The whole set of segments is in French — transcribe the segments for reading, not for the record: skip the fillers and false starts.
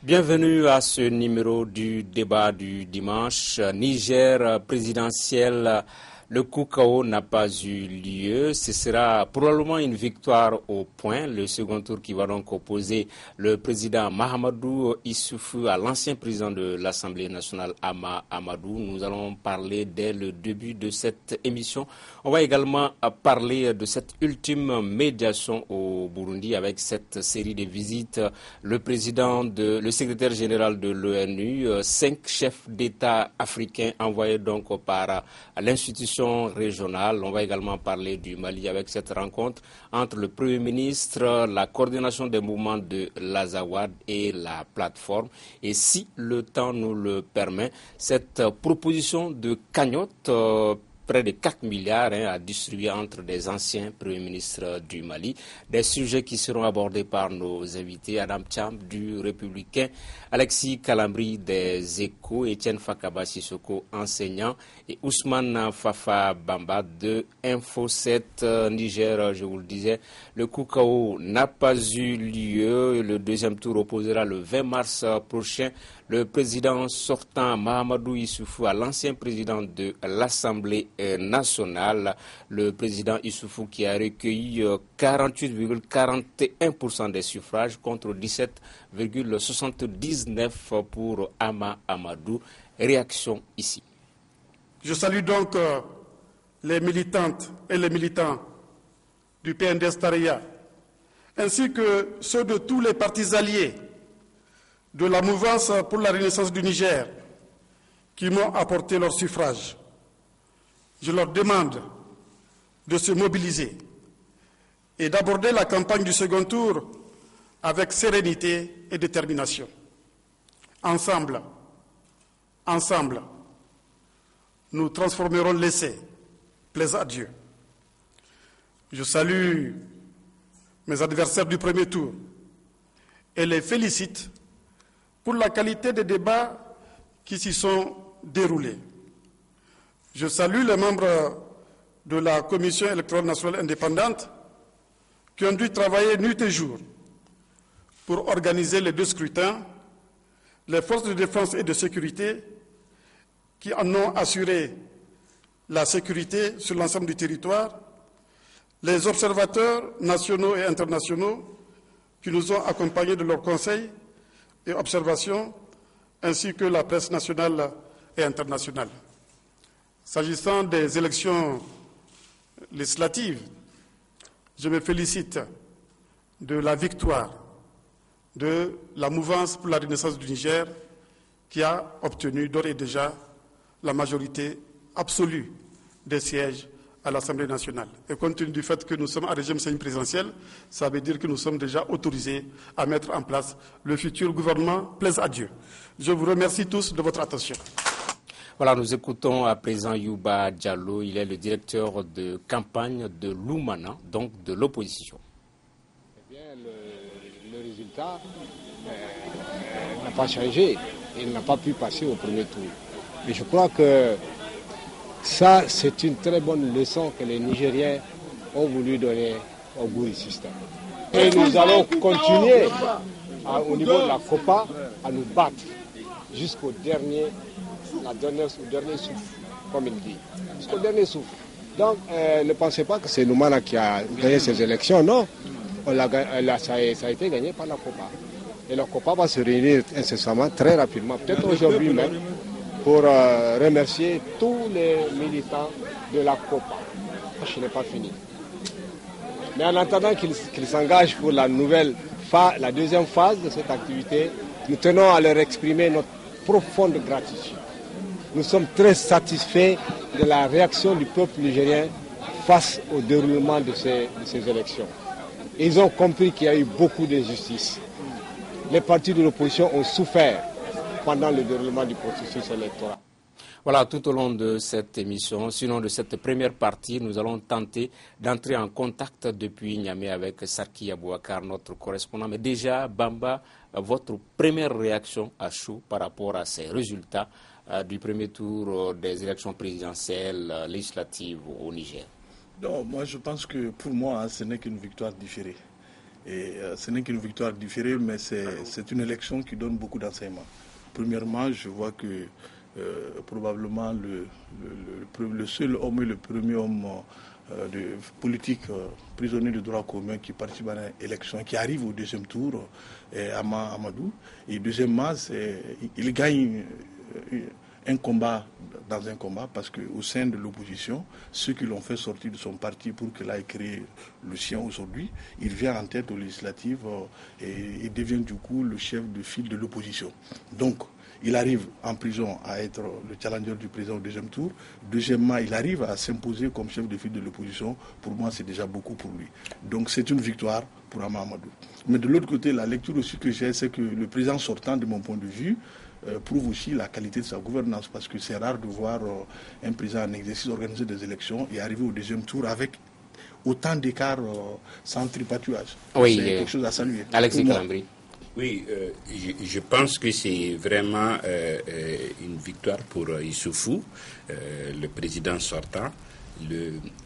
Bienvenue à ce numéro du débat du dimanche. Niger présidentiel, le coup KO n'a pas eu lieu. Ce sera probablement une victoire au point. Le second tour qui va donc opposer le président Mahamadou Issoufou à l'ancien président de l'Assemblée nationale, Hama Amadou. Nous allons parler dès le début de cette émission. On va également parler de cette ultime médiation au Burundi avec cette série de visites. Le secrétaire général de l'ONU, 5 chefs d'État africains envoyés donc par l'institution régionale. On va également parler du Mali avec cette rencontre entre le Premier ministre, la coordination des mouvements de l'Azawad et la plateforme. Et si le temps nous le permet, cette proposition de cagnotte près de 4 milliards à distribuer entre des anciens premiers ministres du Mali. Des sujets qui seront abordés par nos invités, Adam Cham du Républicain, Alexis Kalambri des Échos, Etienne Fakaba Sissoko, enseignant, et Ousmane Fafa Bamba de Info 7 Niger. Je vous le disais, le coup KO n'a pas eu lieu. Le deuxième tour opposera le 20 mars prochain le président sortant Mahamadou Issoufou à l'ancien président de l'Assemblée nationale. Le président Issoufou qui a recueilli 48,41% des suffrages contre 17,79% pour Hama Amadou. Réaction ici. Je salue donc les militantes et les militants du PNDS Taria, ainsi que ceux de tous les partis alliés de la mouvance pour la renaissance du Niger qui m'ont apporté leur suffrage. Je leur demande de se mobiliser et d'aborder la campagne du second tour avec sérénité et détermination. Ensemble, nous transformerons l'essai, plaise à Dieu. Je salue mes adversaires du premier tour et les félicite pour la qualité des débats qui s'y sont déroulés. Je salue les membres de la Commission électorale nationale indépendante qui ont dû travailler nuit et jour pour organiser les 2 scrutins, les forces de défense et de sécurité qui en ont assuré la sécurité sur l'ensemble du territoire, les observateurs nationaux et internationaux qui nous ont accompagnés de leurs conseils et observations, ainsi que la presse nationale et internationale. S'agissant des élections législatives, je me félicite de la victoire de la mouvance pour la renaissance du Niger qui a obtenu d'ores et déjà la majorité absolue des sièges à l'Assemblée nationale. Et compte tenu du fait que nous sommes à régime semi-présidentiel, ça veut dire que nous sommes déjà autorisés à mettre en place le futur gouvernement, plaise à Dieu. Je vous remercie tous de votre attention. Voilà, nous écoutons à présent Youba Diallo. Il est le directeur de campagne de l'Oumana, donc de l'opposition. Eh bien, le résultat n'a pas changé. Il n'a pas pu passer au premier tour. Et je crois que ça, c'est une très bonne leçon que les Nigériens ont voulu donner au Gouri système. Et nous allons continuer au niveau de la COPA à nous battre jusqu'au dernier souffle, comme il dit. Jusqu'au dernier souffle. Donc, ne pensez pas que c'est Noumana qui a gagné ces élections, non. Ça a été gagné par la COPA. Et la COPA va se réunir incessamment, très rapidement, peut-être aujourd'hui même, pour remercier tous les militants de la COPA. Je n'ai pas fini. Mais en attendant qu'ils s'engagent pour la deuxième phase de cette activité, nous tenons à leur exprimer notre profonde gratitude. Nous sommes très satisfaits de la réaction du peuple nigérien face au déroulement de ces élections. Ils ont compris qu'il y a eu beaucoup d'injustice. Les partis de l'opposition ont souffert pendant le déroulement du processus électoral. Voilà, tout au long de cette émission, sinon de cette première partie, nous allons tenter d'entrer en contact depuis Niamey avec Sarki Abouakar, notre correspondant. Mais déjà, Bamba, votre première réaction à chaud par rapport à ces résultats du premier tour des élections présidentielles législatives au Niger? Non, moi je pense que pour moi, ce n'est qu'une victoire différée. Et ce n'est qu'une victoire différée, mais c'est une élection qui donne beaucoup d'enseignements. Premièrement, je vois que probablement le seul homme et le premier homme de politique prisonnier de droit commun qui participe à l'élection, qui arrive au deuxième tour, est Amadou. Et deuxièmement, il gagne un combat dans un combat parce qu'au sein de l'opposition, ceux qui l'ont fait sortir de son parti pour qu'il aille créer le sien aujourd'hui, il vient en tête aux législatives et il devient du coup le chef de file de l'opposition. Donc, il arrive en prison à être le challenger du président au deuxième tour. Deuxièmement, il arrive à s'imposer comme chef de file de l'opposition. Pour moi, c'est déjà beaucoup pour lui. Donc, c'est une victoire pour Amadou. Mais de l'autre côté, la lecture aussi que j'ai, c'est que le président sortant, de mon point de vue, prouve aussi la qualité de sa gouvernance, parce que c'est rare de voir un président en exercice organiser des élections et arriver au deuxième tour avec autant d'écart sans tripatouillage. Oui, c'est quelque chose à saluer. Alexis Calambri. Oui, je pense que c'est vraiment une victoire pour Issoufou, le président sortant.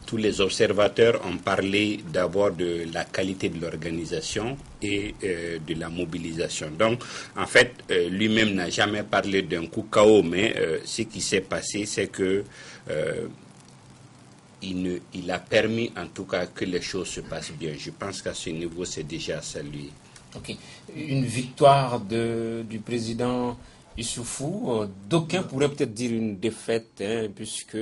Tous les observateurs ont parlé d'abord de la qualité de l'organisation et de la mobilisation. Donc, en fait, lui-même n'a jamais parlé d'un coup KO, mais ce qui s'est passé, c'est que il a permis en tout cas que les choses se passent bien. Je pense qu'à ce niveau, c'est déjà salué. Ok. Une victoire du président Issoufou, d'aucuns pourraient peut-être dire une défaite, puisque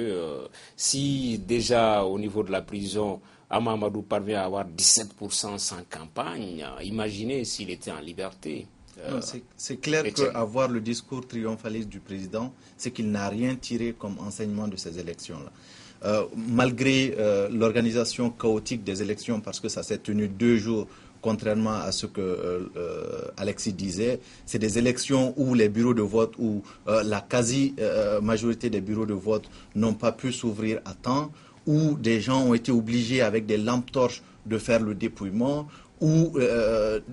si déjà au niveau de la prison, Amadou parvient à avoir 17% sans campagne, imaginez s'il était en liberté. C'est clair qu'avoir le discours triomphaliste du président, c'est qu'il n'a rien tiré comme enseignement de ces élections-là. Malgré l'organisation chaotique des élections, parce que ça s'est tenu 2 jours, contrairement à ce que Alexis disait, c'est des élections où les bureaux de vote, où la quasi-majorité des bureaux de vote n'ont pas pu s'ouvrir à temps, où des gens ont été obligés avec des lampes torches de faire le dépouillement, où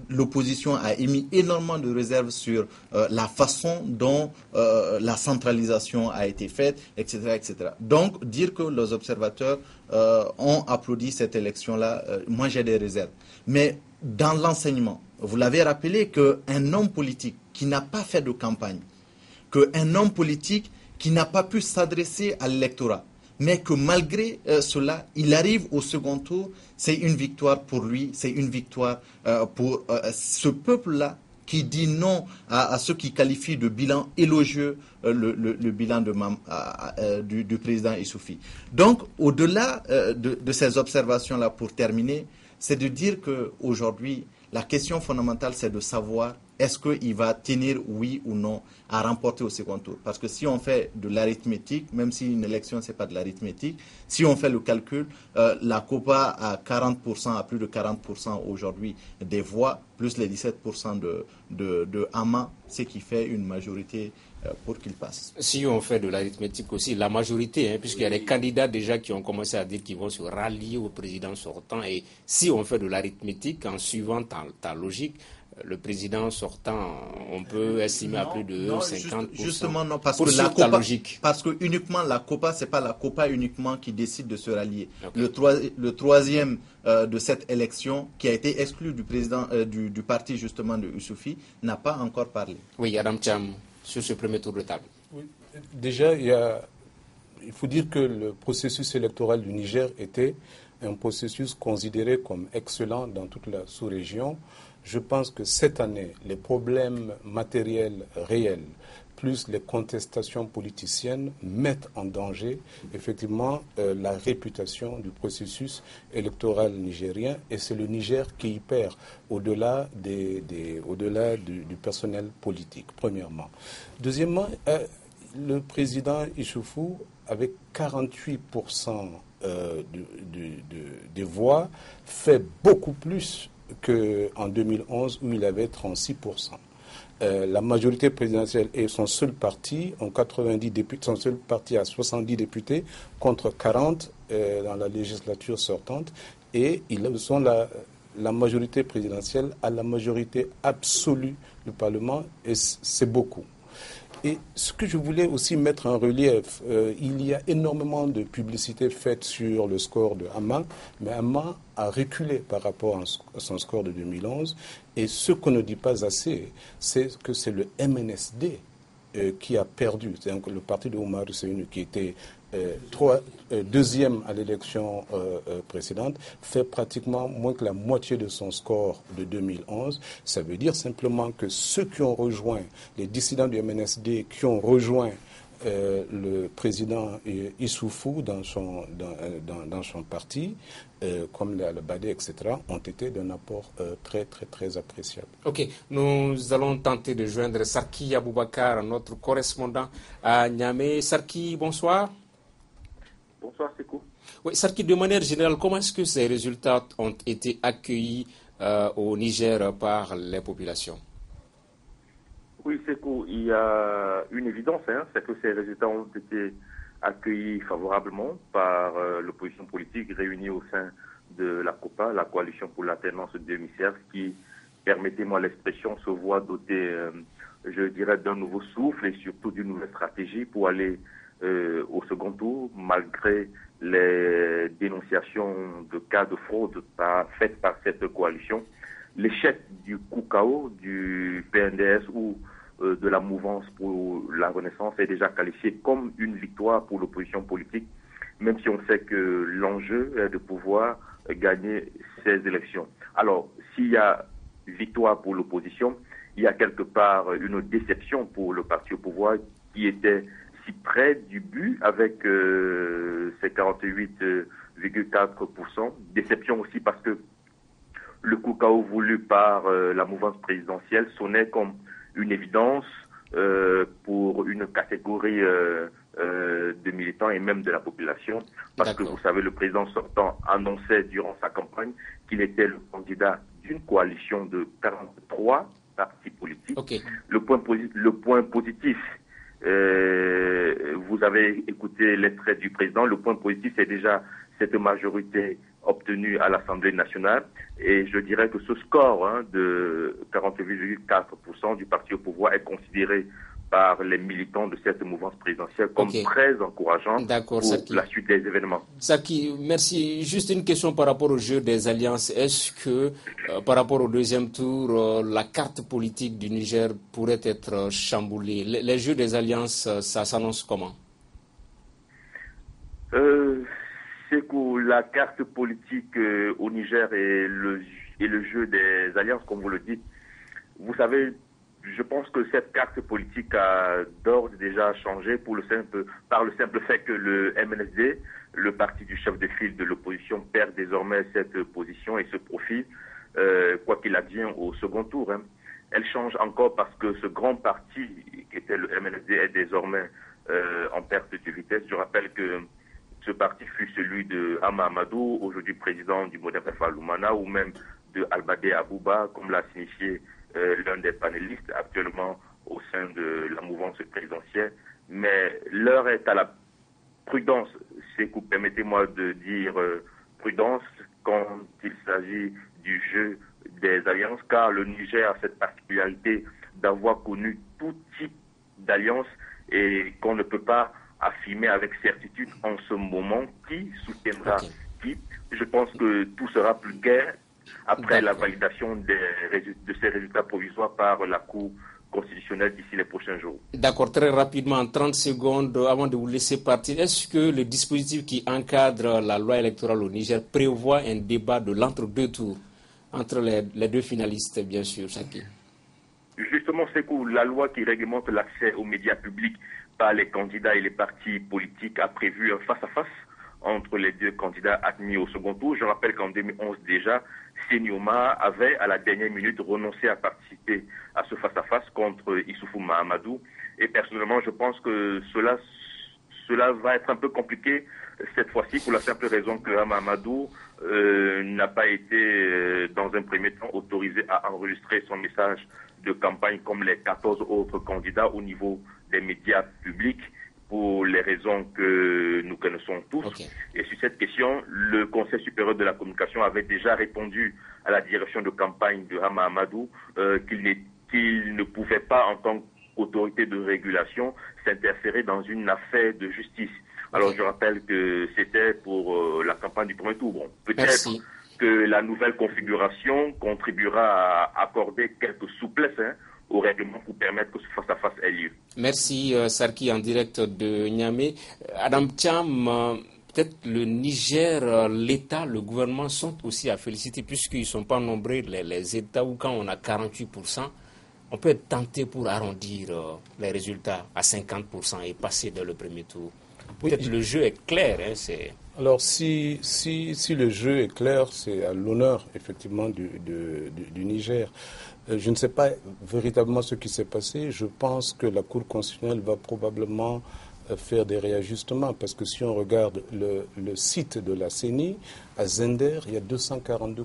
l'opposition a émis énormément de réserves sur la façon dont la centralisation a été faite, etc., etc. Donc, dire que les observateurs ont applaudi cette élection-là, moi j'ai des réserves. Mais dans l'enseignement, vous l'avez rappelé qu'un homme politique qui n'a pas fait de campagne, qu'un homme politique qui n'a pas pu s'adresser à l'électorat, mais que malgré cela, il arrive au second tour, c'est une victoire pour lui, c'est une victoire pour ce peuple-là qui dit non à ceux qui qualifient de bilan élogieux le bilan du président Issoufi. Donc, au-delà de ces observations-là, pour terminer, c'est de dire qu'aujourd'hui, la question fondamentale, c'est de savoir est-ce qu'il va tenir, oui ou non, à remporter au second tour. Parce que si on fait de l'arithmétique, même si une élection, ce n'est pas de l'arithmétique, si on fait le calcul, la COPA a 40%, à plus de 40% aujourd'hui des voix, plus les 17% de Ama, ce qui fait une majorité pour qu'il passe. Si on fait de l'arithmétique aussi, la majorité, puisqu'il y a des candidats déjà qui ont commencé à dire qu'ils vont se rallier au président sortant, et si on fait de l'arithmétique, en suivant ta logique, le président sortant, on peut estimer à plus de 50%. Justement, non, parce pour que la COPA, parce que uniquement la COPA, c'est pas la COPA uniquement qui décide de se rallier. Okay. Le troisième de cette élection, qui a été exclu du président du parti justement de Issoufi, n'a pas encore parlé. Oui, Adam Cham, sur ce premier tour de table. Oui. Déjà, il faut dire que le processus électoral du Niger était un processus considéré comme excellent dans toute la sous-région. Je pense que cette année, les problèmes matériels réels, plus les contestations politiciennes, mettent en danger effectivement la réputation du processus électoral nigérien. Et c'est le Niger qui y perd au-delà du personnel politique, premièrement. Deuxièmement, le président Issoufou, avec 48% des voix, fait beaucoup plus qu'en 2011 où il avait 36%. La majorité présidentielle et son seul parti ont 90 députés, son seul parti a 70 députés contre 40 dans la législature sortante, et ils sont la majorité présidentielle à la majorité absolue du Parlement, et c'est beaucoup. Et ce que je voulais aussi mettre en relief, il y a énormément de publicité faite sur le score de Hama, mais Hama a reculé par rapport à son score de 2011. Et ce qu'on ne dit pas assez, c'est que c'est le MNSD qui a perdu. C'est le parti de Oumarou Seynou qui était deuxième à l'élection précédente, fait pratiquement moins que la moitié de son score de 2011. Ça veut dire simplement que ceux qui ont rejoint, les dissidents du MNSD qui ont rejoint le président Issoufou dans son parti, comme le Badé, etc., ont été d'un apport très, très, très appréciable. Ok, nous allons tenter de joindre Sarki Aboubakar, notre correspondant à Niamey. Sarki, bonsoir. Bonsoir, Sekou. Oui, Sarki, de manière générale, comment est-ce que ces résultats ont été accueillis au Niger par les populations? Oui, Sekou, il y a une évidence, c'est que ces résultats ont été accueillis favorablement par l'opposition politique réunie au sein de la COPA, la Coalition pour l'alternance demi-cercle, qui, permettez-moi l'expression, se voit dotée, je dirais, d'un nouveau souffle et surtout d'une nouvelle stratégie pour aller au second tour, malgré les dénonciations de cas de fraude faites par cette coalition. L'échec du coup KO, du PNDS ou de la mouvance pour la Renaissance est déjà qualifié comme une victoire pour l'opposition politique, même si on sait que l'enjeu est de pouvoir gagner ces élections. Alors, s'il y a victoire pour l'opposition, il y a quelque part une déception pour le parti au pouvoir qui était si près du but avec ses 48,4%. Déception aussi parce que le coup KO voulu par la mouvance présidentielle sonnait comme une évidence pour une catégorie de militants et même de la population. Parce que vous savez, le président sortant annonçait durant sa campagne qu'il était le candidat d'une coalition de 43 partis politiques. Okay. Le point positif, vous avez écouté les traits du président. Le point positif, c'est déjà cette majorité obtenue à l'Assemblée nationale. Et je dirais que ce score de 48,4% du parti au pouvoir est considéré par les militants de cette mouvance présidentielle comme très encourageant pour la suite des événements. Sarki, merci. Juste une question par rapport au jeu des alliances. Est-ce que, par rapport au deuxième tour, la carte politique du Niger pourrait être chamboulée? Les jeux des alliances, ça s'annonce comment? C'est que la carte politique au Niger et le jeu des alliances, comme vous le dites, vous savez, je pense que cette carte politique a d'ores et déjà changé par le simple fait que le MNSD, le parti du chef de file de l'opposition, perd désormais cette position et se profile, quoi qu'il advienne, au second tour. Elle change encore parce que ce grand parti qui était le MNSD est désormais en perte de vitesse. Je rappelle que ce parti fut celui de Hama Amadou, aujourd'hui président du Modem Lumana, ou même de Albadé Abouba, comme l'a signifié l'un des panélistes actuellement au sein de la mouvance présidentielle. Mais l'heure est à la prudence. Permettez-moi de dire prudence quand il s'agit du jeu des alliances, car le Niger a cette particularité d'avoir connu tout type d'alliance et qu'on ne peut pas affirmer avec certitude en ce moment qui soutiendra qui. Je pense que tout sera plus clair après la validation de ces résultats provisoires par la Cour constitutionnelle d'ici les prochains jours. D'accord, très rapidement, en 30 secondes, avant de vous laisser partir, est-ce que le dispositif qui encadre la loi électorale au Niger prévoit un débat de l'entre-deux tours entre les deux finalistes, bien sûr, Sarki? Justement, c'est que la loi qui réglemente l'accès aux médias publics par les candidats et les partis politiques a prévu un face-à-face entre les deux candidats admis au second tour. Je rappelle qu'en 2011 déjà, Senioma avait à la dernière minute renoncé à participer à ce face-à-face contre Issoufou Mahamadou. Et personnellement, je pense que cela va être un peu compliqué cette fois-ci pour la simple raison que Mahamadou n'a pas été dans un premier temps autorisé à enregistrer son message de campagne comme les 14 autres candidats au niveau des médias publics pour les raisons que nous connaissons tous. Et sur cette question, le Conseil supérieur de la communication avait déjà répondu à la direction de campagne de Hama Amadou qu'il ne pouvait pas, en tant autorité de régulation s'interférer dans une affaire de justice. Alors je rappelle que c'était pour la campagne du premier tour. Bon, peut-être que la nouvelle configuration contribuera à accorder quelques souplesses au règlement pour permettre que ce face-à-face ait lieu. Merci Sarki en direct de Niamey. Adam Thiam, peut-être le Niger, l'État, le gouvernement sont aussi à féliciter puisqu'ils ne sont pas nombreux les États où quand on a 48%, on peut être tenté pour arrondir les résultats à 50% et passer dans le premier tour. Peut-être le jeu est clair. Alors si le jeu est clair, c'est à l'honneur effectivement du Niger. Je ne sais pas véritablement ce qui s'est passé. Je pense que la Cour constitutionnelle va probablement faire des réajustements parce que si on regarde le site de la CENI, à Zender, il y a 242%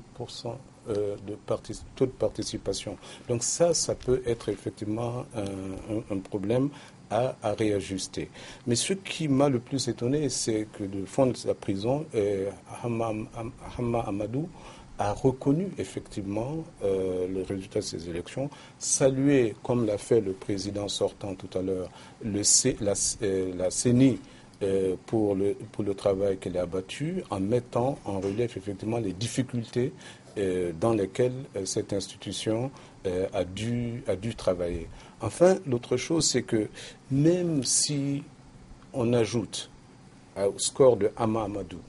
taux de participation. Donc ça peut être effectivement un problème à réajuster. Mais ce qui m'a le plus étonné, c'est que le fond de la prison, Hama Amadou, a reconnu effectivement le résultat de ces élections, salué, comme l'a fait le président sortant tout à l'heure, la CENI pour le travail qu'elle a abattu, en mettant en relief effectivement les difficultés dans lesquelles cette institution a dû travailler. Enfin, l'autre chose, c'est que même si on ajoute au score de Hama Amadou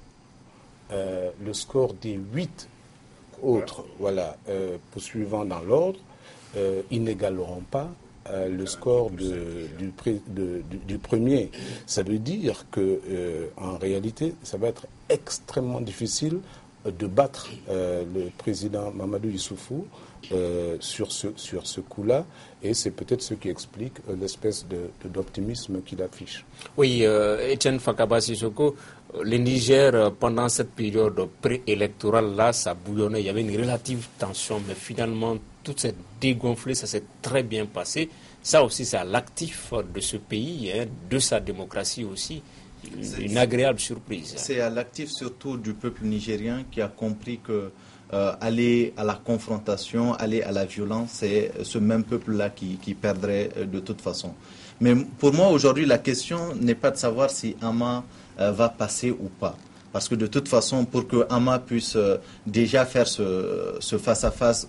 le score des 8 autres poursuivants dans l'ordre, ils n'égaleront pas le score du premier. Ça veut dire que en réalité, ça va être extrêmement difficile de battre le président Mamadou Issoufou sur ce coup-là, et c'est peut-être ce qui explique l'espèce d'optimisme qu'il affiche. Oui, Etienne Fakaba Sissoko, le Niger, pendant cette période préélectorale-là, ça bouillonnait, il y avait une relative tension, mais finalement, tout s'est dégonflé, ça s'est très bien passé. Ça aussi, c'est à l'actif de ce pays, de sa démocratie aussi. Une agréable surprise. C'est à l'actif surtout du peuple nigérien qui a compris que aller à la confrontation, aller à la violence, c'est ce même peuple-là qui perdrait de toute façon. Mais pour moi, aujourd'hui, la question n'est pas de savoir si Hama va passer ou pas. Parce que de toute façon, pour que Hama puisse déjà faire ce face-à-face,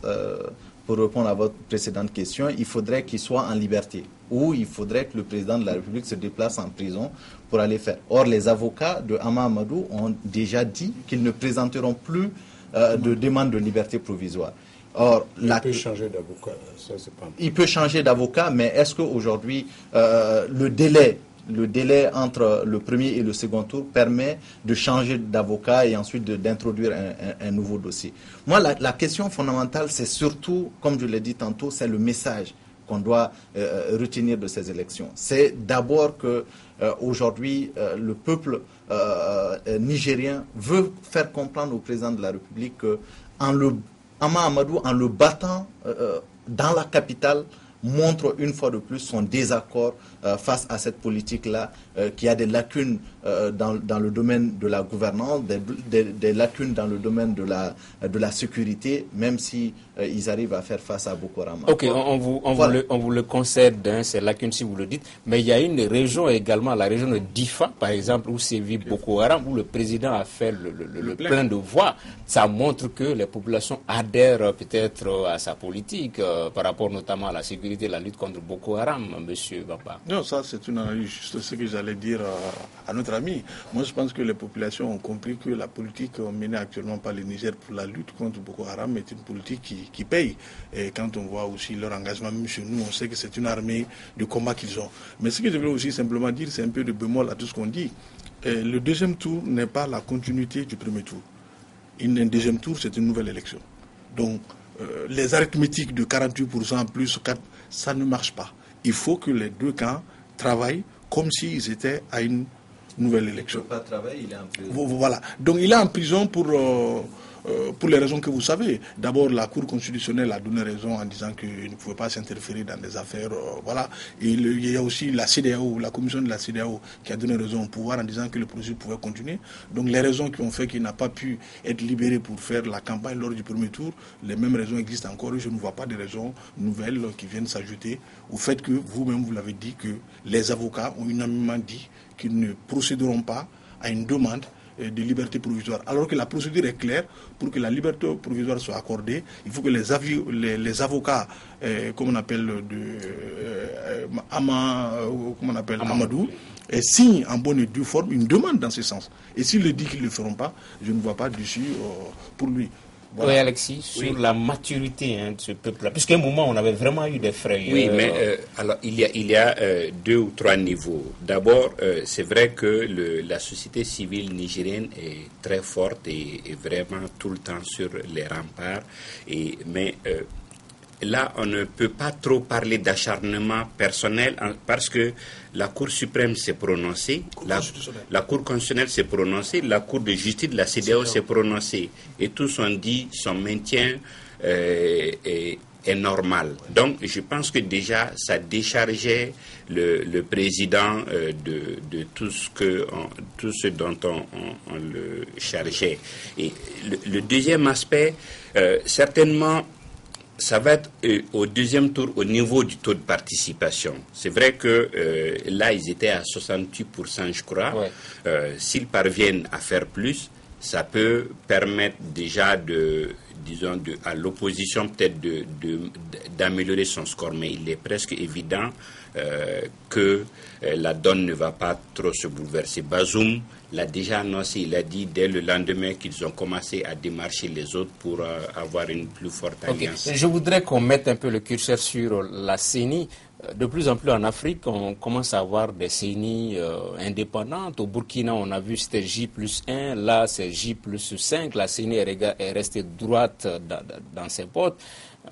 pour répondre à votre précédente question, il faudrait qu'il soit en liberté. Ou il faudrait que le président de la République se déplace en prison pour aller faire. Or, les avocats de Hama Amadou ont déjà dit qu'ils ne présenteront plus de demande de liberté provisoire. Or, il peut changer d'avocat. Il peut changer d'avocat, mais est-ce qu'aujourd'hui, le délai entre le premier et le second tour permet de changer d'avocat et ensuite d'introduire un nouveau dossier? Moi, la question fondamentale, c'est surtout, comme je l'ai dit tantôt, c'est le message qu'on doit retenir de ces élections. C'est d'abord que aujourd'hui, le peuple nigérien veut faire comprendre au président de la République que Hama Amadou, en le battant dans la capitale, montre une fois de plus son désaccord face à cette politique-là qui a des lacunes dans le domaine de la gouvernance, des lacunes dans le domaine de la sécurité, même si ils arrivent à faire face à Boko Haram. Ok, on vous le concède, ces lacunes si vous le dites, mais il y a une région également, la région de Difa, par exemple, où sévit Boko Haram, où le président a fait le plein de voix. Ça montre que les populations adhèrent peut-être à sa politique par rapport notamment à la sécurité, la lutte contre Boko Haram, monsieur Baba. Non, ça c'est une analyse juste ce que j'allais dire à notre ami. Moi je pense que les populations ont compris que la politique menée actuellement par le Niger pour la lutte contre Boko Haram est une politique qui paye. Et quand on voit aussi leur engagement, même chez nous, on sait que c'est une armée de combat qu'ils ont. Mais ce que je veux aussi simplement dire, c'est un peu de bémol à tout ce qu'on dit. Le deuxième tour n'est pas la continuité du premier tour. Un deuxième tour, c'est une nouvelle élection. Donc, les arithmétiques de 48% plus 4, ça ne marche pas. Il faut que les deux camps travaillent comme s'ils étaient à une nouvelle élection. Il ne peut pas travailler, il est en prison. Voilà. Donc, il est en prison pour pour les raisons que vous savez. D'abord, la Cour constitutionnelle a donné raison en disant qu'il ne pouvait pas s'interférer dans des affaires. Voilà. Et il y a aussi la CEDEAO, la commission de la CEDEAO, qui a donné raison au pouvoir en disant que le processus pouvait continuer. Donc les raisons qui ont fait qu'il n'a pas pu être libéré pour faire la campagne lors du premier tour, les mêmes raisons existent encore. Et je ne vois pas de raisons nouvelles qui viennent s'ajouter au fait que vous-même, vous l'avez dit, que les avocats ont unanimement dit qu'ils ne procéderont pas à une demande de liberté provisoire. Alors que la procédure est claire, pour que la liberté provisoire soit accordée, il faut que les avocats, comme on appelle Amadou, signent en bonne et due forme une demande dans ce sens. Et s'il le dit qu'ils ne le feront pas, je ne vois pas d'issue pour lui. Voilà. Oui, Alexis, sur la maturité de ce peuple-là. Puisqu'à un moment, on avait vraiment eu des frayeurs. Oui, mais alors, il y a 2 ou 3 niveaux. D'abord, c'est vrai que la société civile nigérienne est très forte et vraiment tout le temps sur les remparts. Mais là, on ne peut pas trop parler d'acharnement personnel parce que la Cour suprême s'est prononcée, la Cour constitutionnelle s'est prononcée, la Cour de justice de la CEDEAO s'est prononcée. Et tous ont dit son maintien est normal. Donc, je pense que déjà, ça déchargeait le président de tout ce dont on le chargeait. Et le deuxième aspect, certainement, ça va être au deuxième tour au niveau du taux de participation. C'est vrai que là, ils étaient à 68%, je crois. Ouais. S'ils parviennent à faire plus, ça peut permettre déjà à l'opposition peut-être d'améliorer son score. Mais il est presque évident que la donne ne va pas trop se bouleverser. Bazoum l'a déjà annoncé, il a dit dès le lendemain qu'ils ont commencé à démarcher les autres pour avoir une plus forte alliance. Je voudrais qu'on mette un peu le curseur sur la CENI. De plus en plus en Afrique, on commence à avoir des CENI indépendantes. Au Burkina, on a vu c'était J+1, là c'est J+5. La CENI est restée droite dans ses potes.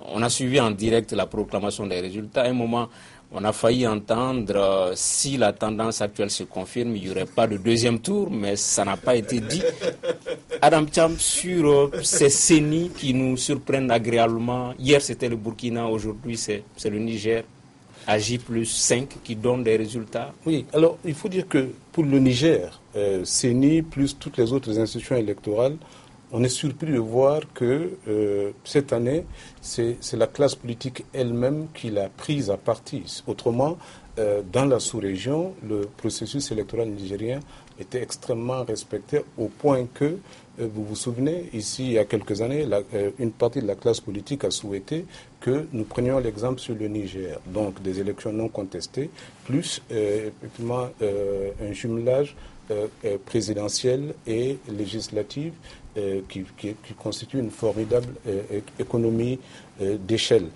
On a suivi en direct la proclamation des résultats. À un moment, on a failli entendre, si la tendance actuelle se confirme, il n'y aurait pas de deuxième tour, mais ça n'a pas été dit. Adam Thiam, sur ces CENI qui nous surprennent agréablement. Hier, c'était le Burkina, aujourd'hui, c'est le Niger, à J+5, qui donne des résultats. Oui, alors il faut dire que pour le Niger, CENI plus toutes les autres institutions électorales, on est surpris de voir que cette année, c'est la classe politique elle-même qui l'a prise à partie. Autrement, dans la sous-région, le processus électoral nigérien était extrêmement respecté au point que, vous vous souvenez, ici, il y a quelques années, une partie de la classe politique a souhaité que nous prenions l'exemple sur le Niger. Donc, des élections non contestées, plus effectivement un jumelage présidentiel et législative qui constitue une formidable économie d'échelle.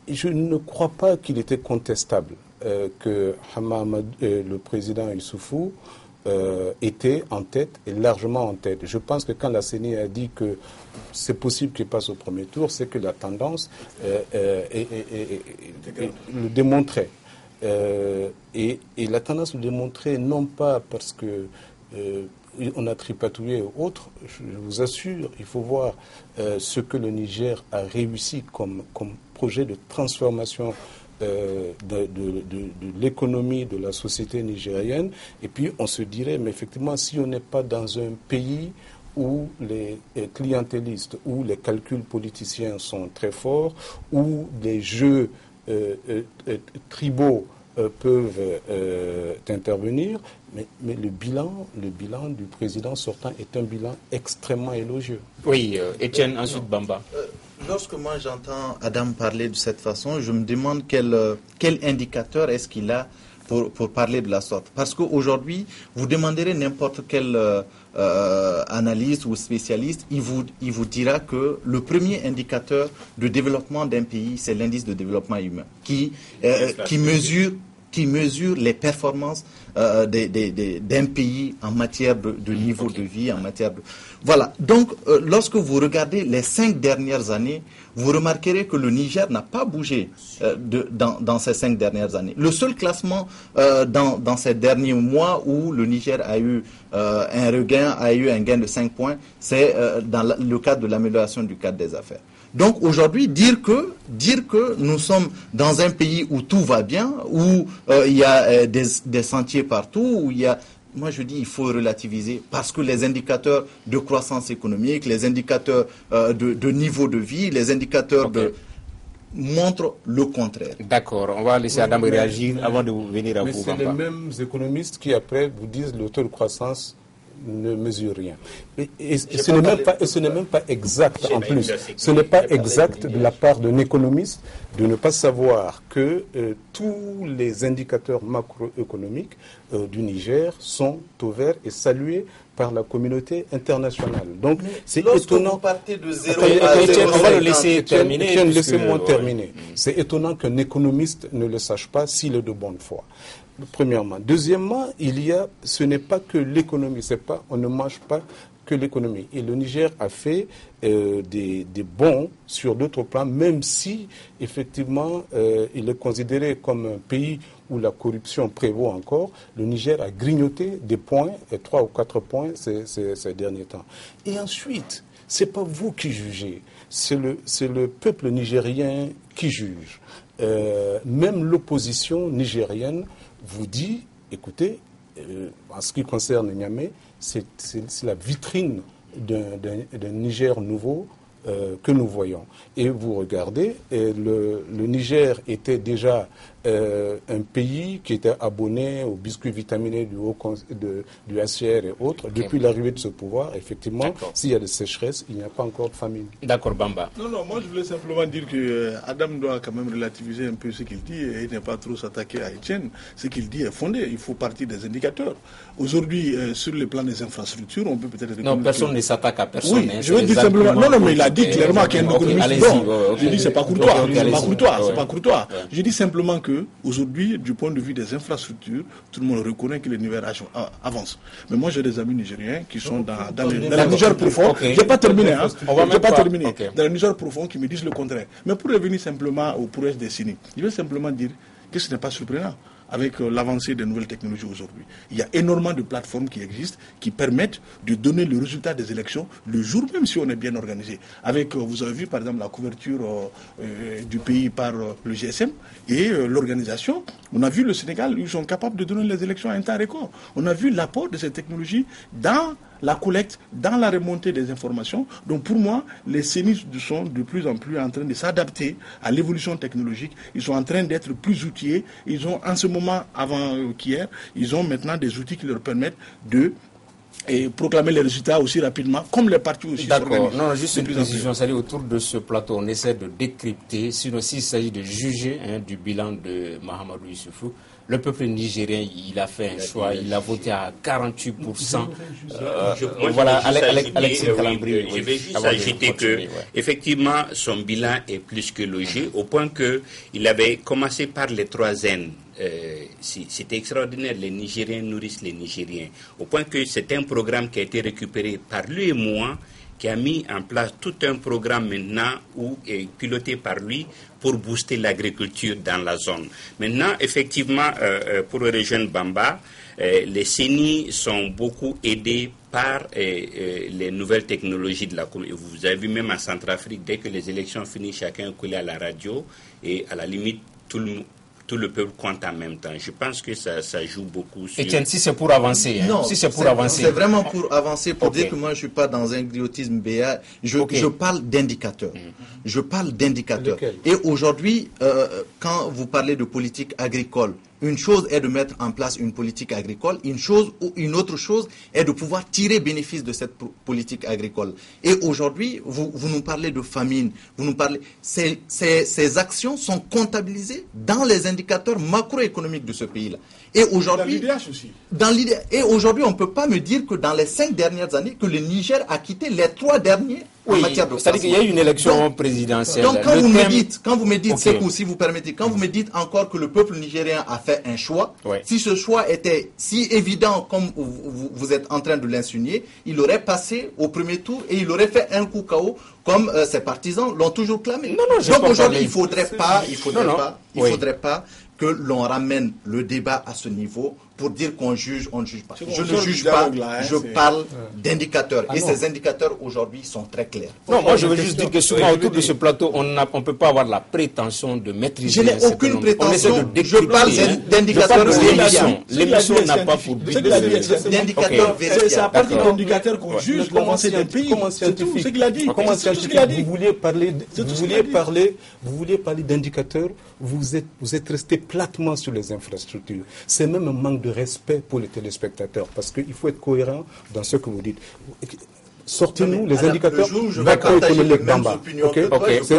Je ne crois pas qu'il était contestable que le président Issoufou était en tête et largement en tête. Je pense que quand la CENI a dit que c'est possible qu'il passe au premier tour, c'est que la tendance le démontrait. Et la tendance le démontrait non pas parce que on a tripatouillé ou autre, je vous assure, il faut voir ce que le Niger a réussi comme projet de transformation de l'économie de la société nigérienne. Et puis on se dirait, mais effectivement, si on n'est pas dans un pays où les clientélistes, où les calculs politiciens sont très forts, où les jeux tribaux peuvent intervenir, mais le bilan du président sortant est un bilan extrêmement élogieux. Oui, Étienne, ensuite Bamba. Lorsque moi j'entends Adam parler de cette façon, je me demande quel indicateur est-ce qu'il a pour parler de la sorte. Parce qu'aujourd'hui, vous demanderez n'importe quel analyste ou spécialiste, il vous dira que le premier indicateur de développement d'un pays, c'est l'indice de développement humain, qui mesure les performances d'un pays en matière de niveau de vie, en matière de... Voilà. Donc, lorsque vous regardez les 5 dernières années, vous remarquerez que le Niger n'a pas bougé dans ces 5 dernières années. Le seul classement dans ces derniers mois où le Niger a eu un regain, a eu un gain de 5 points, c'est dans le cadre de l'amélioration du cadre des affaires. Donc aujourd'hui, dire que nous sommes dans un pays où tout va bien, où il y a des sentiers partout, où il y a... Moi, je dis il faut relativiser parce que les indicateurs de croissance économique, les indicateurs de niveau de vie, les indicateurs montrent le contraire. D'accord, on va laisser Adam réagir avant de venir à vous. Mais c'est les mêmes économistes qui, après, vous disent que le taux de croissance ne mesure rien. Et ce n'est même pas exact en plus. Ce n'est pas exact de la part d'un économiste de ne pas savoir que tous les indicateurs macroéconomiques du Niger sont au vert et salués par la communauté internationale. Donc, c'est étonnant. Vous partez de 0 on va le laisser terminer. Laissez-moi terminer. C'est étonnant qu'un économiste ne le sache pas s'il est de bonne foi. Premièrement. Deuxièmement, ce n'est pas que l'économie, on ne mange pas que l'économie. Et le Niger a fait des bons sur d'autres plans, même si, effectivement, il est considéré comme un pays où la corruption prévaut encore. Le Niger a grignoté des points, 3 ou 4 points ces derniers temps. Et ensuite, ce n'est pas vous qui jugez, c'est le peuple nigérien qui juge. Même l'opposition nigérienne vous dit, écoutez, en ce qui concerne Niamey, c'est la vitrine d'un Niger nouveau que nous voyons. Et vous regardez, le Niger était déjà un pays qui était abonné aux biscuits vitaminés du HCR et autres. Okay. Depuis l'arrivée de ce pouvoir, effectivement, s'il y a des sécheresses, il n'y a pas encore de famine. D'accord, Bamba. Non, moi je voulais simplement dire que Adam doit quand même relativiser un peu ce qu'il dit et ne pas trop s'attaquer à Etienne. Ce qu'il dit est fondé, il faut partir des indicateurs. Aujourd'hui, sur le plan des infrastructures, on peut peut-être... Non, personne ne s'attaque à personne. Oui, je veux dire simplement... Non, mais il a dit clairement qu'il y a un économiste. Je dis c'est pas courtois, c'est pas courtois. Je dis simplement que aujourd'hui, du point de vue des infrastructures, tout le monde reconnaît que le Niger avance. Mais moi, j'ai des amis nigériens qui sont dans le Niger profond. Je n'ai pas terminé. Dans le Niger profond, qui me disent le contraire. Mais pour revenir simplement aux prouesses des CENI, je veux simplement dire que ce n'est pas surprenant. Avec l'avancée des nouvelles technologies aujourd'hui. Il y a énormément de plateformes qui existent, qui permettent de donner le résultat des élections le jour même si on est bien organisé. Avec, vous avez vu par exemple la couverture du pays par le GSM et l'organisation. On a vu le Sénégal, ils sont capables de donner les élections à un temps record. On a vu l'apport de ces technologies dans la collecte, dans la remontée des informations. Donc pour moi, les CENI sont de plus en plus en train de s'adapter à l'évolution technologique. Ils sont en train d'être plus outillés. Ils ont en ce moment, avant qu'hier, ils ont maintenant des outils qui leur permettent de proclamer les résultats aussi rapidement, comme les partis aussi. D'accord. Non, juste une précision. C'est-à-dire, autour de ce plateau, on essaie de décrypter, sinon s'il s'agit de juger du bilan de Mahamadou Issoufou. Le peuple nigérien, il a fait un choix, il a voté à 48%. Voilà, Alexis Calambri. Je vais juste ajouter que, effectivement, son bilan est plus que logé, au point qu'il avait commencé par les 3 N. C'était extraordinaire, les Nigériens nourrissent les Nigériens. Au point que c'est un programme qui a été récupéré par lui et moi, qui a mis en place tout un programme maintenant piloté par lui pour booster l'agriculture dans la zone. Maintenant, effectivement, pour rejoindre Bamba, les CENI sont beaucoup aidés par les nouvelles technologies de la communauté. Vous avez vu même en Centrafrique, dès que les élections finissent, chacun coulait à la radio et à la limite, tout le peuple compte en même temps. Je pense que ça joue beaucoup sur... Etienne, si c'est pour avancer... Non, si c'est pour avancer... C'est vraiment pour avancer, pour dire que moi je ne suis pas dans un griotisme béat. Je parle d'indicateurs. Je parle d'indicateurs. Et aujourd'hui, quand vous parlez de politique agricole, une chose est de mettre en place une politique agricole, une autre chose est de pouvoir tirer bénéfice de cette politique agricole. Et aujourd'hui, vous nous parlez de famine, vous nous parlez... Ces actions sont comptabilisées dans les indicateurs macroéconomiques de ce pays-là. Et aujourd'hui, dans l'IDH aussi. Et aujourd'hui, on ne peut pas me dire que dans les 5 dernières années, que le Niger a quitté les 3 derniers en matière de c'est-à-dire qu'il y a eu une élection présidentielle. Donc quand vous me dites, si vous permettez, quand vous me dites encore que le peuple nigérien a fait un choix, si ce choix était si évident comme vous êtes en train de l'insinuer, il aurait passé au premier tour et il aurait fait un coup KO comme ses partisans l'ont toujours clamé. Donc aujourd'hui, il faudrait pas que l'on ramène le débat à ce niveau pour dire qu'on juge, on ne juge pas. Je ne juge pas, je parle d'indicateurs. Et ces indicateurs, aujourd'hui, sont très clairs. Non, moi, je veux juste dire que souvent, autour de ce plateau, on ne peut pas avoir la prétention de maîtriser. Je n'ai aucune prétention. Je parle d'indicateurs vérifiables. L'émission n'a pas pour but d'indicateurs vérifiables. C'est à partir d'indicateurs qu'on juge l'avancée d'un pays. Comment scientifique, c'est ce qu'il a dit. Comment scientifique, vous vouliez parler d'indicateurs, vous êtes resté platement sur les infrastructures. C'est même un manque de respect pour les téléspectateurs, parce qu'il faut être cohérent dans ce que vous dites. Sortez-nous les indicateurs macroéconomiques Bamba.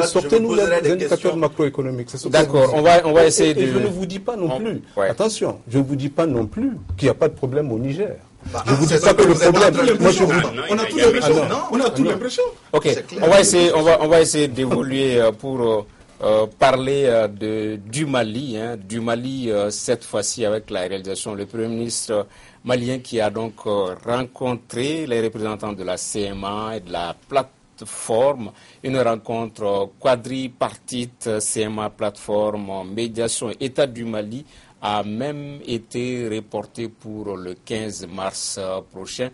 Sortez-nous les indicateurs macroéconomiques. D'accord, on va essayer de... Et je ne vous dis pas non plus, attention, je ne vous dis pas non plus qu'il n'y a pas de problème au Niger. Je vous dis pas que le problème... On a tout l'impression. Ok, on va essayer d'évoluer pour... parler du Mali, cette fois-ci avec la réalisation, le Premier ministre malien qui a donc rencontré les représentants de la CMA et de la plateforme, une rencontre quadripartite, CMA, plateforme, médiation, État du Mali, a même été reportée pour le 15 mars prochain.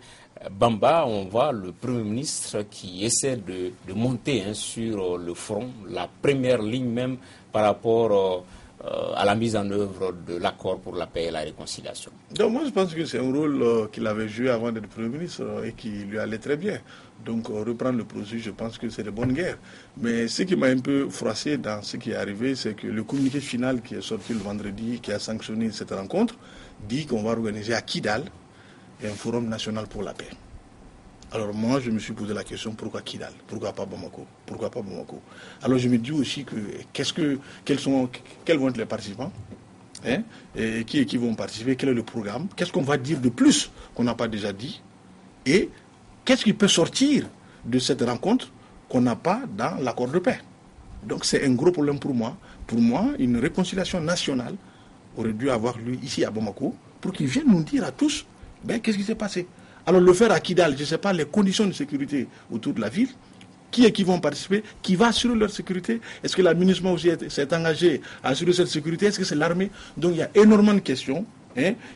Bamba, on voit le Premier ministre qui essaie de monter sur le front, la première ligne même par rapport à la mise en œuvre de l'accord pour la paix et la réconciliation. Donc moi je pense que c'est un rôle qu'il avait joué avant d'être Premier ministre et qui lui allait très bien. Donc reprendre le processus, je pense que c'est de bonne guerre. Mais ce qui m'a un peu froissé dans ce qui est arrivé, c'est que le communiqué final qui est sorti le vendredi, qui a sanctionné cette rencontre, dit qu'on va organiser à Kidal un forum national pour la paix. Alors moi, je me suis posé la question, pourquoi Kidal? Pourquoi pas Bamako? Alors je me dis aussi que quels vont être les participants, et qui vont participer, quel est le programme, qu'est-ce qu'on va dire de plus qu'on n'a pas déjà dit, et qu'est-ce qui peut sortir de cette rencontre qu'on n'a pas dans l'accord de paix. Donc c'est un gros problème pour moi. Pour moi, une réconciliation nationale aurait dû avoir lieu ici à Bamako pour qu'ils viennent nous dire à tous qu'est-ce qui s'est passé. Alors le faire à Kidal, je ne sais pas les conditions de sécurité autour de la ville, qui vont participer, qui va assurer leur sécurité, est-ce que l'administration aussi s'est engagé à assurer cette sécurité, est-ce que c'est l'armée? Donc il y a énormément de questions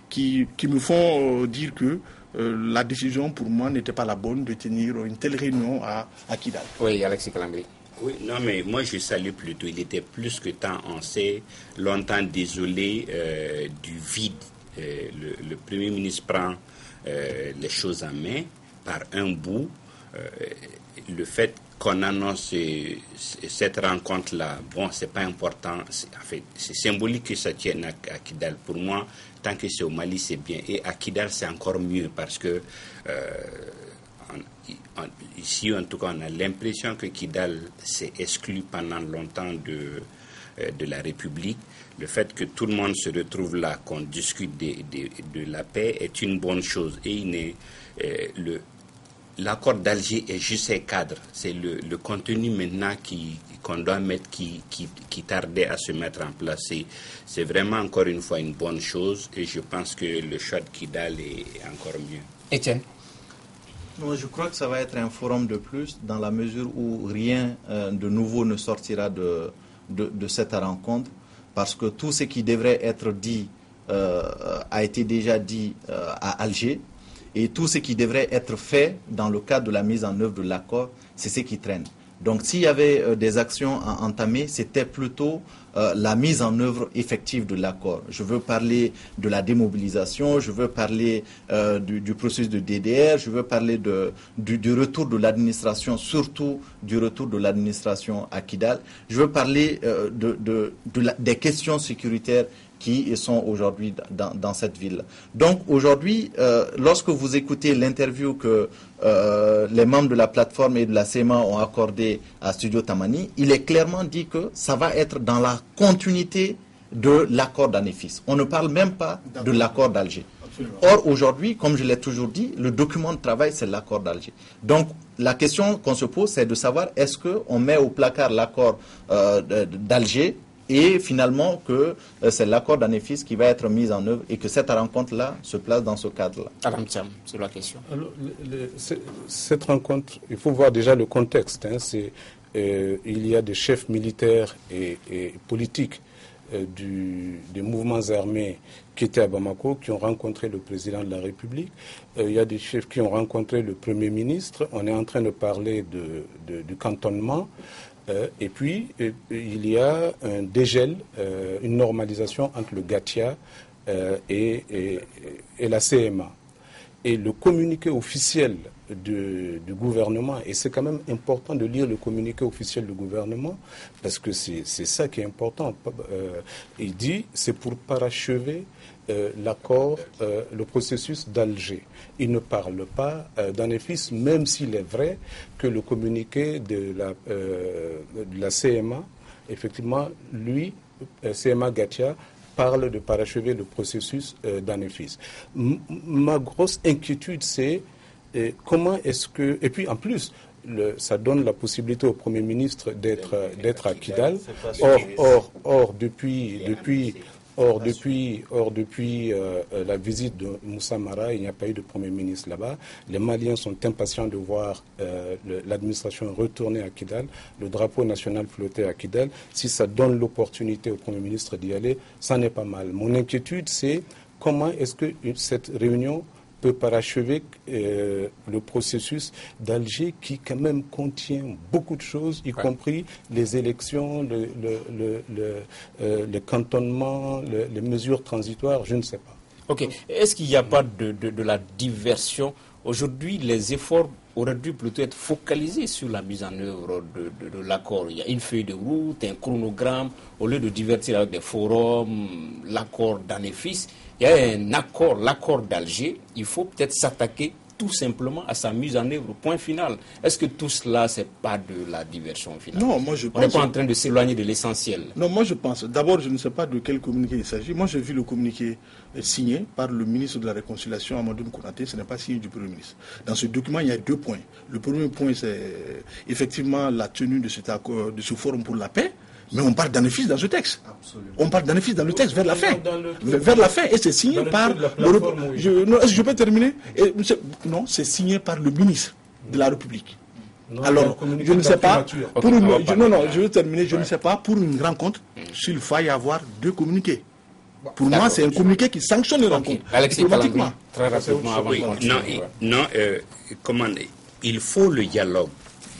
qui me font dire que la décision pour moi n'était pas la bonne de tenir une telle réunion à Kidal. Oui, Alexis Kalambri. Oui, non, mais moi je salue plutôt. Il était plus que temps, on s'est longtemps désolé du vide. Le Premier ministre prend les choses en main par un bout. Le fait qu'on annonce cette rencontre-là, bon, c'est pas important. C'est symbolique que ça tienne à Kidal. Pour moi, tant que c'est au Mali, c'est bien. Et à Kidal, c'est encore mieux parce que ici, en tout cas, on a l'impression que Kidal s'est exclu pendant longtemps de la République. Le fait que tout le monde se retrouve là, qu'on discute de la paix est une bonne chose. Et l'accord d'Alger est juste un cadre. C'est le contenu maintenant qu'on doit mettre qui tardait à se mettre en place. C'est vraiment encore une fois une bonne chose et je pense que le choix de Kidal est encore mieux. Etienne? Non, je crois que ça va être un forum de plus dans la mesure où rien de nouveau ne sortira de cette rencontre. Parce que tout ce qui devrait être dit a été déjà dit à Alger et tout ce qui devrait être fait dans le cadre de la mise en œuvre de l'accord, c'est ce qui traîne. Donc s'il y avait des actions à entamer, c'était plutôt la mise en œuvre effective de l'accord. Je veux parler de la démobilisation, je veux parler du processus de DDR, je veux parler du retour de l'administration, surtout du retour de l'administration à Kidal. Je veux parler des questions sécuritaires qui sont aujourd'hui dans cette ville. Donc aujourd'hui, lorsque vous écoutez l'interview que les membres de la plateforme et de la CMA ont accordé à Studio Tamani, il est clairement dit que ça va être dans la continuité de l'accord d'Anefis. On ne parle même pas de l'accord d'Alger. Or, aujourd'hui, comme je l'ai toujours dit, le document de travail, c'est l'accord d'Alger. Donc, la question qu'on se pose, c'est de savoir est-ce qu'on met au placard l'accord d'Alger et finalement que c'est l'accord d'Anefis qui va être mis en œuvre et que cette rencontre-là se place dans ce cadre-là. Adam Thiam, c'est la question. Alors, cette rencontre, il faut voir déjà le contexte. Il y a des chefs militaires et politiques des mouvements armés qui étaient à Bamako, qui ont rencontré le président de la République. Il y a des chefs qui ont rencontré le Premier ministre. On est en train de parler du cantonnement. Et puis, il y a un dégel, une normalisation entre le Gatia et la CMA. Et le communiqué officiel du gouvernement, et c'est quand même important de lire le communiqué officiel du gouvernement, parce que c'est ça qui est important. Il dit c'est pour parachever l'accord, le processus d'Alger. Il ne parle pas d'Anefis, même s'il est vrai que le communiqué de la CMA, effectivement, lui, CMA Gatia, parle de parachever le processus d'Anefis. Ma grosse inquiétude, c'est comment est-ce que... Et puis, en plus, ça donne la possibilité au Premier ministre d'être à Kidal. Or, depuis la visite de Moussa Mara, il n'y a pas eu de Premier ministre là-bas. Les Maliens sont impatients de voir l'administration retourner à Kidal, le drapeau national flotter à Kidal. Si ça donne l'opportunité au Premier ministre d'y aller, ça n'est pas mal. Mon inquiétude, c'est comment est-ce que cette réunion peut parachever le processus d'Alger qui quand même contient beaucoup de choses, y compris les élections, le cantonnement, les mesures transitoires, je ne sais pas. Ok. Est-ce qu'il n'y a pas de la diversion? Aujourd'hui, les efforts auraient dû plutôt être focalisés sur la mise en œuvre de l'accord. Il y a une feuille de route, un chronogramme, au lieu de divertir avec des forums, l'accord d'Anefis. Il y a un accord, l'accord d'Alger. Il faut peut-être s'attaquer tout simplement à sa mise en œuvre, point final. Est-ce que tout cela, ce n'est pas de la diversion finale? Non, moi je pense... On n'est pas en train de s'éloigner de l'essentiel. Non, moi je pense... D'abord, je ne sais pas de quel communiqué il s'agit. Moi, j'ai vu le communiqué signé par le ministre de la Réconciliation, Amadou Konaté. Ce n'est pas signé du Premier ministre. Dans ce document, il y a 2 points. Le premier point, c'est effectivement la tenue de cet accord, de ce forum pour la paix. Mais on parle d'Anefis dans ce texte. Absolument. On parle d'Anefis dans le texte, vers la fin. Vers la fin, et c'est signé par... Je peux terminer? Non, c'est signé par le ministre de la République. Non, alors, je ne sais pas... je vais terminer. Je ne sais pas, pour une rencontre, s'il faille avoir 2 communiqués. Pour moi, c'est un communiqué qui sanctionne les rencontres. Alexis Kalangui, très rapidement avant de continuer. Il faut le dialogue.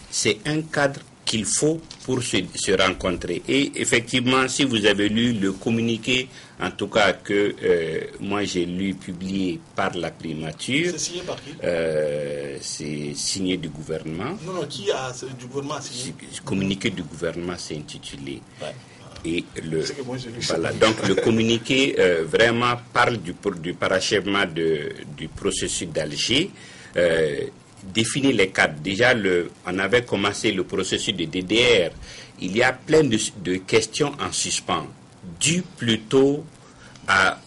C'est un cadre qu'il faut pour se rencontrer. Et effectivement, si vous avez lu le communiqué, en tout cas que moi j'ai lu, publié par la primature. C'est signé par qui? C'est signé du gouvernement. Non, qui a du gouvernement signé? Le communiqué du gouvernement s'est intitulé. Ouais. Et voilà, donc le communiqué vraiment parle du parachèvement du processus d'Alger. Définir les cadres. Déjà, on avait commencé le processus de DDR. Il y a plein de questions en suspens, dues plutôt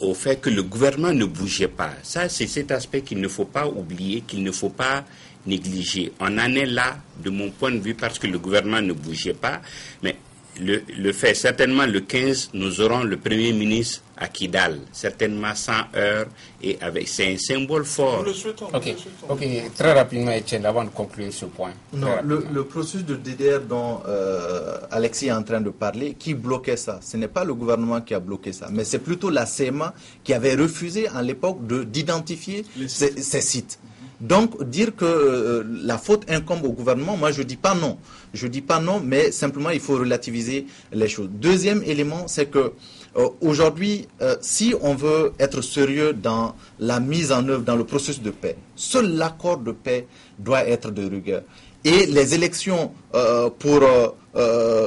au fait que le gouvernement ne bougeait pas. Ça, c'est cet aspect qu'il ne faut pas oublier, qu'il ne faut pas négliger. On en est là, de mon point de vue, parce que le gouvernement ne bougeait pas. Mais le fait, certainement le 15, nous aurons le Premier ministre à Kidal, certainement 100 heures, et c'est un symbole fort. Nous le souhaitons. Ok, très rapidement, Etienne, avant de conclure ce point. Non, le processus de DDR dont Alexis est en train de parler, qui bloquait ça? Ce n'est pas le gouvernement qui a bloqué ça, mais c'est plutôt la CMA qui avait refusé à l'époque d'identifier ces sites. Donc, dire que la faute incombe au gouvernement, moi je dis pas non. Je dis pas non, mais simplement il faut relativiser les choses. Deuxième élément, c'est que aujourd'hui, si on veut être sérieux dans la mise en œuvre, dans le processus de paix, seul l'accord de paix doit être de rigueur. Et les élections pour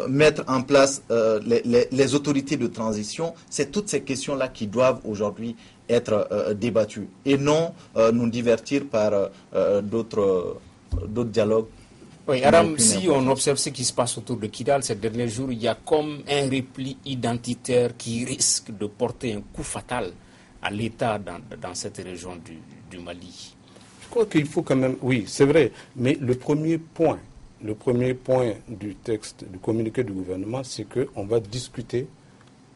mettre en place les autorités de transition, c'est toutes ces questions-là qui doivent aujourd'hui être débattues et non nous divertir par d'autres dialogues. Oui, Adam, si on observe ce qui se passe autour de Kidal ces derniers jours, il y a comme un repli identitaire qui risque de porter un coup fatal à l'État dans cette région du Mali. Je crois qu'il faut quand même, oui, c'est vrai, mais le premier point du texte, du communiqué du gouvernement, c'est qu'on va discuter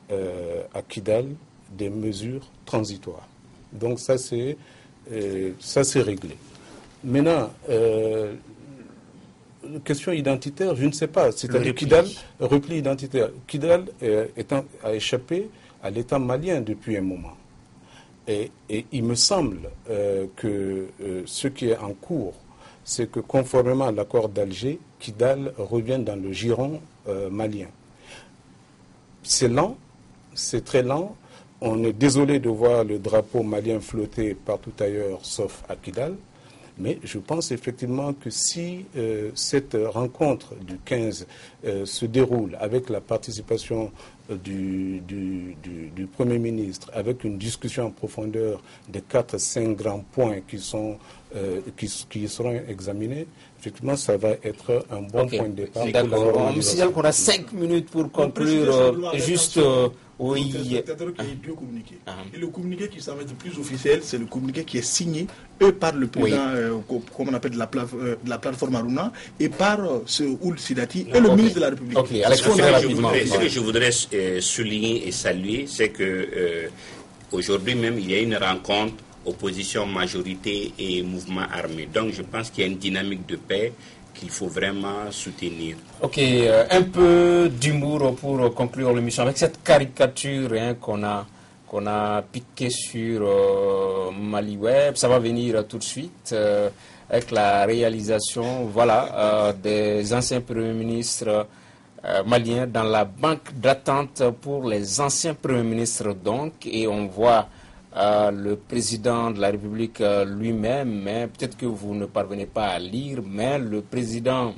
à Kidal des mesures transitoires. Donc ça c'est réglé. Maintenant, question identitaire, je ne sais pas. C'est-à-dire Kidal, repli identitaire. Kidal a échappé à l'État malien depuis un moment. Et il me semble que ce qui est en cours, c'est que conformément à l'accord d'Alger, Kidal revienne dans le giron malien. C'est lent, c'est très lent. On est désolé de voir le drapeau malien flotter partout ailleurs, sauf à Kidal. Mais je pense effectivement que si cette rencontre du 15 se déroule avec la participation du Premier ministre, avec une discussion en profondeur des 4-5 grands points qui seront examinés, effectivement, ça va être un bon point de départ. D'accord. On me signale qu'on a 5 minutes pour conclure. Juste, oui. C'est-à-dire qu'il y a deux communiqués. Et le communiqué qui semble être plus officiel, c'est le communiqué qui est signé par le président, comme on appelle de la plateforme Aruna, et par ce Ould Sidati et le ministre de la République. Ce que je voudrais souligner et saluer, c'est que aujourd'hui même, il y a une rencontre opposition, majorité et mouvement armé. Donc je pense qu'il y a une dynamique de paix qu'il faut vraiment soutenir. Ok, un peu d'humour pour conclure l'émission avec cette caricature qu'on a piquée sur Mali Web. Ça va venir tout de suite avec la réalisation des anciens premiers ministres maliens dans la banque d'attente pour les anciens premiers ministres donc, et on voit le président de la République lui-même, mais peut-être que vous ne parvenez pas à lire, mais le président,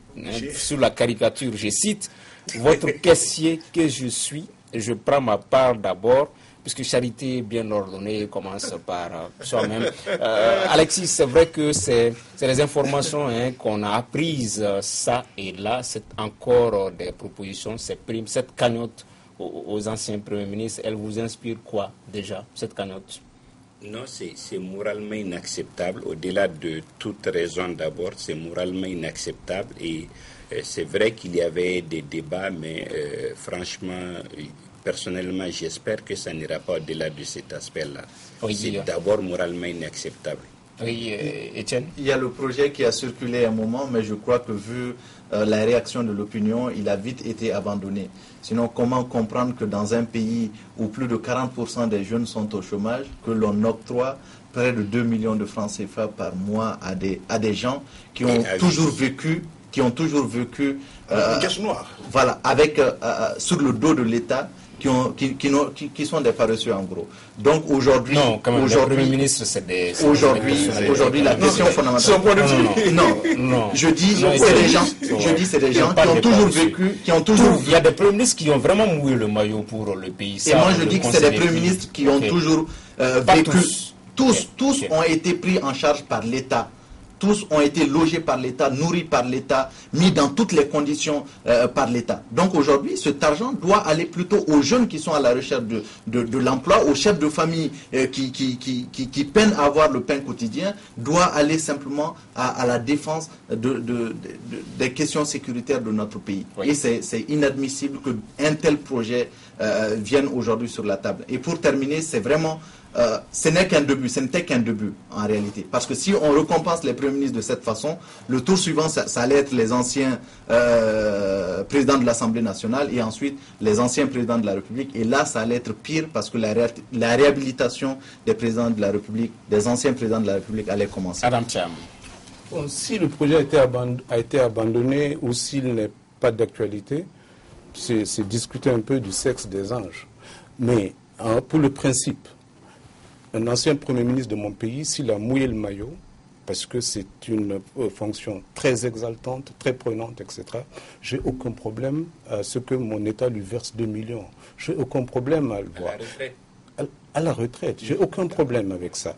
sur la caricature, je cite, « Votre caissier que je suis, je prends ma part d'abord, puisque charité bien ordonnée commence par soi-même. » Alexis, c'est vrai que c'est les informations qu'on a apprises, ça et là, c'est encore des propositions, ces primes, cette cagnotte aux anciens premiers ministres, elle vous inspire quoi déjà, cette cagnotte? Non, c'est moralement inacceptable. Au-delà de toute raison d'abord, c'est moralement inacceptable. Et c'est vrai qu'il y avait des débats, mais franchement, personnellement, j'espère que ça n'ira pas au-delà de cet aspect-là. Oui, c'est d'abord moralement inacceptable. Oui, Étienne? Il y a le projet qui a circulé un moment, mais je crois que vu la réaction de l'opinion, il a vite été abandonné. Sinon, comment comprendre que dans un pays où plus de 40% des jeunes sont au chômage, que l'on octroie près de 2 millions de francs CFA par mois à des gens qui ont toujours vécu une caisse noire. Voilà, avec sur le dos de l'État, qui sont des paresseux en gros. Donc aujourd'hui, non, quand même, le Premier ministre, c'est des... Aujourd'hui, la question fondamentale... Non, je dis, c'est des gens qui ont toujours vécu, Il y a des Premiers ministres qui ont vraiment mouillé le maillot pour le pays. Et moi, je dis que c'est des Premiers ministres qui ont toujours vécu... Tous ont été pris en charge par l'État. Tous ont été logés par l'État, nourris par l'État, mis dans toutes les conditions par l'État. Donc aujourd'hui, cet argent doit aller plutôt aux jeunes qui sont à la recherche de l'emploi, aux chefs de famille qui peinent à avoir le pain quotidien, doit aller simplement à la défense des questions sécuritaires de notre pays. Oui. Et c'est inadmissible qu'un tel projet vienne aujourd'hui sur la table. Et pour terminer, c'est vraiment... ce n'était qu'un début en réalité. Parce que si on récompense les premiers ministres de cette façon, le tour suivant, ça allait être les anciens présidents de l'Assemblée nationale et ensuite les anciens présidents de la République. Et là, ça allait être pire parce que la réhabilitation des présidents de la République, des anciens présidents de la République allait commencer. Adam Cham. Bon, si le projet a été abandonné ou s'il n'est pas d'actualité, c'est discuter un peu du sexe des anges. Mais pour le principe, un ancien Premier ministre de mon pays, s'il a mouillé le maillot, parce que c'est une fonction très exaltante, très prenante, etc., j'ai aucun problème à ce que mon État lui verse 2 millions. J'ai aucun problème à le voir. À la retraite. J'ai aucun problème avec ça.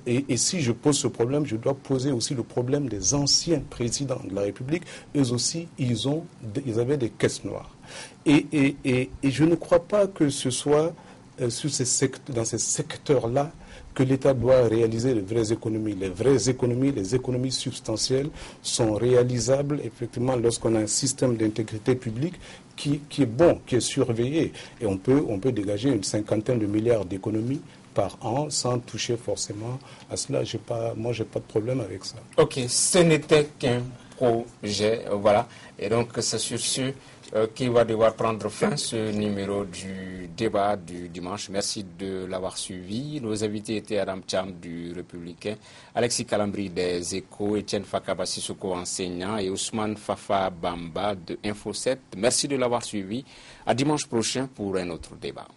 Et si je pose ce problème, je dois poser aussi le problème des anciens présidents de la République. Eux aussi, ils avaient des caisses noires. Et je ne crois pas que ce soit dans ces secteurs-là que l'État doit réaliser les vraies économies. Les vraies économies, les économies substantielles sont réalisables effectivement lorsqu'on a un système d'intégrité publique qui est bon, qui est surveillé. Et on peut dégager une 50aine de milliards d'économies par an sans toucher forcément à cela. Moi, j'ai pas de problème avec ça. Ok, ce n'était qu'un projet, voilà. Et donc, c'est sur ce qui va devoir prendre fin ce numéro du débat du dimanche. Merci de l'avoir suivi. Nos invités étaient Adam Cham du Républicain, Alexis Kalambri des Échos, Etienne Fakaba Sissoko, enseignant, et Ousmane Fafa Bamba de Info 7. Merci de l'avoir suivi. À dimanche prochain pour un autre débat.